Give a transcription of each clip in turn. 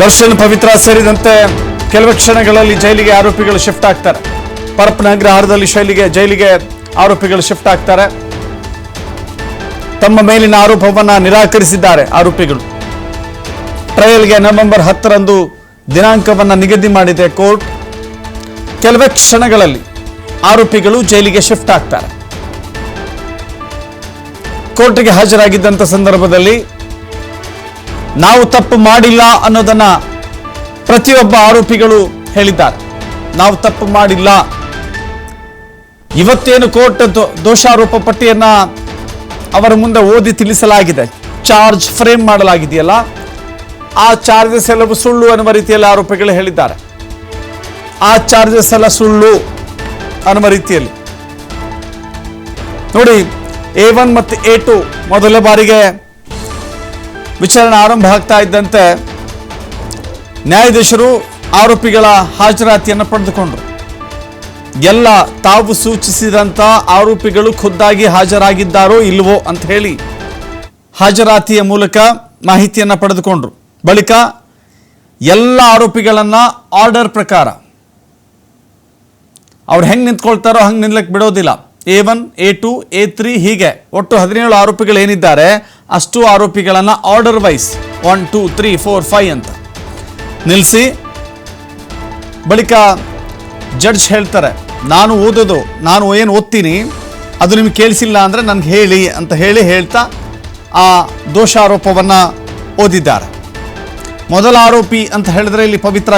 ದರ್ಶನ್ ಪವಿತ್ರ ಸೇರಿದಂತೆ ಕೆಲವೇ ಕ್ಷಣಗಳಲ್ಲಿ ಜೈಲಿಗೆ ಆರೋಪಿಗಳು ಶಿಫ್ಟ್ ಆಗ್ತಾರೆ. ಪರಪ್ಪನ ಅಗ್ರಹಾರದಲ್ಲಿ ಜೈಲಿಗೆ ಆರೋಪಿಗಳು ಶಿಫ್ಟ್ ಆಗ್ತಾರೆ. ತಮ್ಮ ಮೇಲಿನ ಆರೋಪವನ್ನ ನಿರಾಕರಿಸಿದ್ದಾರೆ ಆರೋಪಿಗಳು. ಟ್ರಯಲ್ಗೆ ನವೆಂಬರ್ 10ರಂದು ದಿನಾಂಕವನ್ನ ನಿಗದಿ ಮಾಡಿದೆ ಕೋರ್ಟ್. ಕೆಲವೇ ಕ್ಷಣಗಳಲ್ಲಿ ಆರೋಪಿಗಳು ಜೈಲಿಗೆ ಶಿಫ್ಟ್ ಆಗ್ತಾರೆ. ಕೋರ್ಟ್ಗೆ ಹಾಜರಾಗಿದ್ದಂಥ ಸಂದರ್ಭದಲ್ಲಿ ನಾವು ತಪ್ಪು ಮಾಡಿಲ್ಲ ಅನ್ನೋದನ್ನ ಪ್ರತಿಯೊಬ್ಬ ಆರೋಪಿಗಳು ಹೇಳಿದ್ದಾರೆ. ನಾವು ತಪ್ಪು ಮಾಡಿಲ್ಲ. ಇವತ್ತೇನು ಕೋರ್ಟ್ ದೋಷಾರೋಪ ಪಟ್ಟಿಯನ್ನ ಅವರ ಮುಂದೆ ಓದಿ ತಿಳಿಸಲಾಗಿದೆ, ಚಾರ್ಜ್ ಫ್ರೇಮ್ ಮಾಡಲಾಗಿದೆಯಲ್ಲ, ಆ ಚಾರ್ಜಸ್ ಎಲ್ಲವೂ ಸುಳ್ಳು ಅನ್ನುವ ರೀತಿಯಲ್ಲಿ ಆರೋಪಿಗಳು ಹೇಳಿದ್ದಾರೆ. ಆ ಚಾರ್ಜಸ್ ಎಲ್ಲ ಸುಳ್ಳು ಅನ್ನುವ ರೀತಿಯಲ್ಲಿ ನೋಡಿ. A1 ಮತ್ತು A2 ಮೊದಲ ಬಾರಿಗೆ ವಿಚಾರಣೆ ಆರಂಭ ಆಗ್ತಾ ಇದ್ದಂತೆ ನ್ಯಾಯಾಧೀಶರು ಆರೋಪಿಗಳ ಹಾಜರಾತಿಯನ್ನು ಪಡೆದುಕೊಂಡರು. ಎಲ್ಲ ತಾವು ಸೂಚಿಸಿದಂತ ಆರೋಪಿಗಳು ಖುದ್ದಾಗಿ ಹಾಜರಾಗಿದ್ದಾರೋ ಇಲ್ವೋ ಅಂತ ಹೇಳಿ ಹಾಜರಾತಿಯ ಮೂಲಕ ಮಾಹಿತಿಯನ್ನು ಪಡೆದುಕೊಂಡ್ರು. ಬಳಿಕ ಎಲ್ಲ ಆರೋಪಿಗಳನ್ನ ಆರ್ಡರ್ ಪ್ರಕಾರ ಅವ್ರು ಹೆಂಗೆ ನಿಂತ್ಕೊಳ್ತಾರೋ ಹಂಗೆ ನಿಲ್ಲಕ್ಕೆ ಬಿಡೋದಿಲ್ಲ. A1, A2, A3 ಹೀಗೆ ಒಟ್ಟು 17 ಆರೋಪಿಗಳು ಏನಿದ್ದಾರೆ ಅಷ್ಟು ಆರೋಪಿಗಳನ್ನ ಆರ್ಡರ್ ವೈಸ್ 1, 2, 3, 4, 5 ಅಂತ ನಿಲ್ಲಿಸಿ ಬಳಿಕ ಜಡ್ಜ್ ಹೇಳ್ತಾರೆ, ನಾನು ಏನು ಓದ್ತೀನಿ ಅದು ನಿಮ್ಗೆ ಕೇಳಿಸಿಲ್ಲ ಅಂದರೆ ನನಗೆ ಹೇಳಿ ಅಂತ ಹೇಳ್ತಾ ಆ ದೋಷಾರೋಪವನ್ನು ಓದಿದ್ದಾರೆ. ಮೊದಲ ಆರೋಪಿ ಅಂತ ಹೇಳಿದ್ರೆ ಇಲ್ಲಿ ಪವಿತ್ರ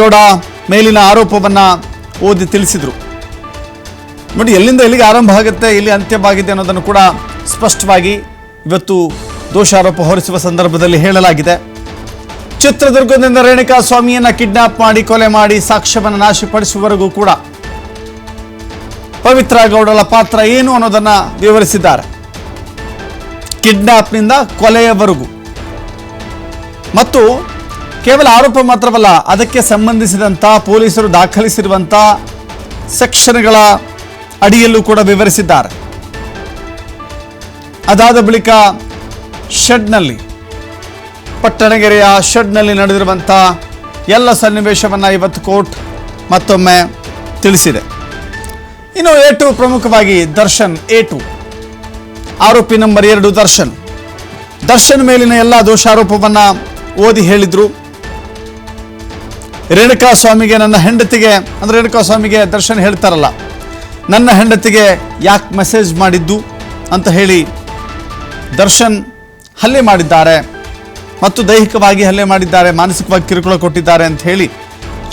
ಗೌಡ ಮೇಲಿನ ಆರೋಪವನ್ನು ಓದಿ ತಿಳಿಸಿದರು. ನೋಡಿ, ಎಲ್ಲಿಂದ ಎಲ್ಲಿಗೆ ಆರಂಭ ಆಗುತ್ತೆ, ಎಲ್ಲಿ ಅಂತ್ಯವಾಗಿದೆ ಅನ್ನೋದನ್ನು ಕೂಡ ಸ್ಪಷ್ಟವಾಗಿ ಇವತ್ತು ದೋಷಾರೋಪ ಹೊರಿಸುವ ಸಂದರ್ಭದಲ್ಲಿ ಹೇಳಲಾಗಿದೆ. ಚಿತ್ರದುರ್ಗದಿಂದ ರೇಣುಕಾ ಸ್ವಾಮಿಯನ್ನ ಕಿಡ್ನಾಪ್ ಮಾಡಿ ಕೊಲೆ ಮಾಡಿ ಸಾಕ್ಷ್ಯವನ್ನು ನಾಶಪಡಿಸುವವರೆಗೂ ಕೂಡ ಪವಿತ್ರ ಗೌಡರ ಪಾತ್ರ ಏನು ಅನ್ನೋದನ್ನ ವಿವರಿಸಿದ್ದಾರೆ. ಕಿಡ್ನಾಪ್ನಿಂದ ಕೊಲೆಯವರೆಗೂ ಮತ್ತು ಕೇವಲ ಆರೋಪ ಮಾತ್ರವಲ್ಲ, ಅದಕ್ಕೆ ಸಂಬಂಧಿಸಿದಂಥ ಪೊಲೀಸರು ದಾಖಲಿಸಿರುವಂಥ ಸೆಕ್ಷನ್ಗಳ ಅಡಿಯಲ್ಲೂ ಕೂಡ ವಿವರಿಸಿದ್ದಾರೆ. ಅದಾದ ಬಳಿಕ ಪಟ್ಟಣಗೆರೆಯ ಶೆಡ್ನಲ್ಲಿ ನಡೆದಿರುವಂಥ ಎಲ್ಲ ಸನ್ನಿವೇಶವನ್ನು ಇವತ್ತು ಕೋರ್ಟ್ ಮತ್ತೊಮ್ಮೆ ತಿಳಿಸಿದೆ. ಇನ್ನು A2 ಪ್ರಮುಖವಾಗಿ A2 ಆರೋಪಿ ನಂಬರ್ 2 ದರ್ಶನ್ ಮೇಲಿನ ಎಲ್ಲ ದೋಷಾರೋಪವನ್ನು ಓದಿ ಹೇಳಿದ್ರು. ರೇಣುಕಾ ಸ್ವಾಮಿಗೆ ರೇಣುಕಾ ಸ್ವಾಮಿಗೆ ದರ್ಶನ್ ಹೇಳ್ತಾರಲ್ಲ, ನನ್ನ ಹೆಂಡತಿಗೆ ಯಾಕೆ ಮೆಸೇಜ್ ಮಾಡಿದ್ದು ಅಂತ ಹೇಳಿ ದರ್ಶನ್ ಹಲ್ಲೆ ಮಾಡಿದ್ದಾರೆ ಮತ್ತು ದೈಹಿಕವಾಗಿ ಹಲ್ಲೆ ಮಾಡಿದ್ದಾರೆ, ಮಾನಸಿಕವಾಗಿ ಕಿರುಕುಳ ಕೊಟ್ಟಿದ್ದಾರೆ ಅಂತ ಹೇಳಿ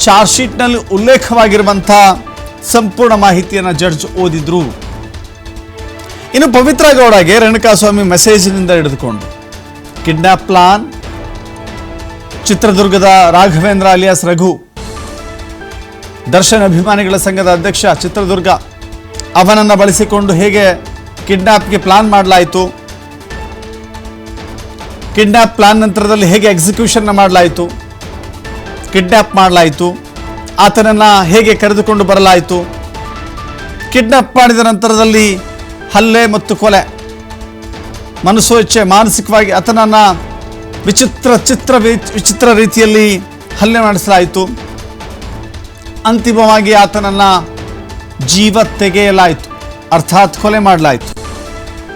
ಚಾರ್ಜ್ ಶೀಟ್ನಲ್ಲಿ ಉಲ್ಲೇಖವಾಗಿರುವಂಥ ಸಂಪೂರ್ಣ ಮಾಹಿತಿಯನ್ನು ಜಡ್ಜ್ ಓದಿದ್ರು. ಇನ್ನು ಪವಿತ್ರ ಗೌಡಗೆ ರೇಣುಕಾ ಸ್ವಾಮಿ ಮೆಸೇಜ್ನಿಂದ ಹಿಡಿದುಕೊಂಡು ಕಿಡ್ನಾಪ್ ಪ್ಲಾನ್, ಚಿತ್ರದುರ್ಗದ ರಾಘವೇಂದ್ರ ಅಲಿಯಾಸ್ ರಘು, ದರ್ಶನ್ ಅಭಿಮಾನಿಗಳ ಸಂಘದ ಅಧ್ಯಕ್ಷ ಚಿತ್ರದುರ್ಗ, ಅವನನ್ನು ಬಳಸಿಕೊಂಡು ಹೇಗೆ ಕಿಡ್ನಾಪ್ಗೆ ಪ್ಲಾನ್ ಮಾಡಲಾಯಿತು, ಕಿಡ್ನಾಪ್ ಪ್ಲಾನ್ ನಂತರದಲ್ಲಿ ಹೇಗೆ ಎಕ್ಸಿಕ್ಯೂಷನ್ ಮಾಡಲಾಯಿತು, ಕಿಡ್ನಾಪ್ ಮಾಡಲಾಯಿತು, ಆತನನ್ನು ಹೇಗೆ ಕರೆದುಕೊಂಡು ಬರಲಾಯಿತು, ಕಿಡ್ನಾಪ್ ಮಾಡಿದ ನಂತರದಲ್ಲಿ ಹಲ್ಲೆ ಮತ್ತು ಕೊಲೆ, ಮಾನಸಿಕವಾಗಿ ಆತನನ್ನು ವಿಚಿತ್ರ ರೀತಿಯಲ್ಲಿ ಹಲ್ಲೆ ಮಾಡಿಸಲಾಯಿತು. ಅಂತಿಮವಾಗಿ ಆತನನ್ನು ಜೀವ ತೆಗೆಯಲಾಯಿತು, ಅರ್ಥಾತ್ ಕೊಲೆ ಮಾಡಲಾಯಿತು.